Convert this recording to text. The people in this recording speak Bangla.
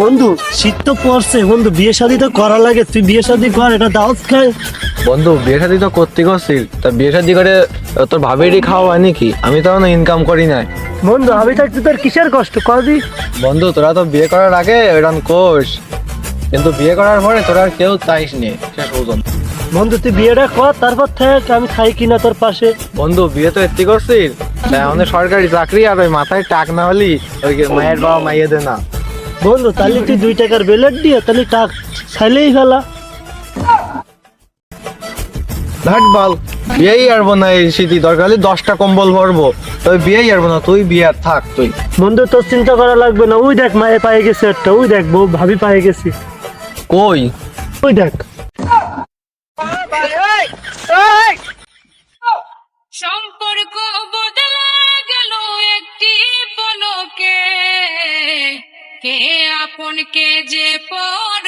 বন্ধু শীত তো পড়ছে বন্ধু, বিয়ে শাদী তো করা লাগে, তুই বিয়ে শাদী কর, এটা দাওয়াত খায়। বন্ধু বিয়ে শাদী তো করতে করছিস, তা বিয়ে শাদী করে তোর ভাবিরই খাওয়া হয় নাকি? আমি তো এখনো ইনকাম করি নাই। বন্ধু আমি থাকতে তোর কিসের কষ্ট করবি? বন্ধু তোরা তো বিয়ে করার আগে এরকম কোষ, কিন্তু বিয়ে করার পরে তোরা আর কেউ চাইস নি শেষ পর্যন্ত। বন্ধু তুই বিয়েটা কর, তারপর থাক আমি খাই কিনা তোর পাশে। বন্ধু বিয়ে তো এত্তি করছিস, তাই আমাদের সরকারি চাকরি আর ওই মাথায় টাক না হলি ওই মায়ের বাবা মাইয়ে দে না। বন্ধু তাহলে তুই 2 টাকার বেলেট দিয়ে তাহলে টাক খাইলেই ফেলা। ধাট বল, বিয়েই আরবো না এই শীতি, দরকার হলে 10টা কম্বল ভরবো, তুই বিয়েই আরবো না, তুই বিয়ে আর থাক তুই। বন্ধু তোর চিন্তা করা লাগবে না, ওই দেখ মায়ে পায়ে গেছে একটা, ওই দেখ বউ ভাবি পায়ে গেছি, কই? ওই দেখ। সম্পর্ক বদলে গেল একটি পলকে, কে আপন কে যে পর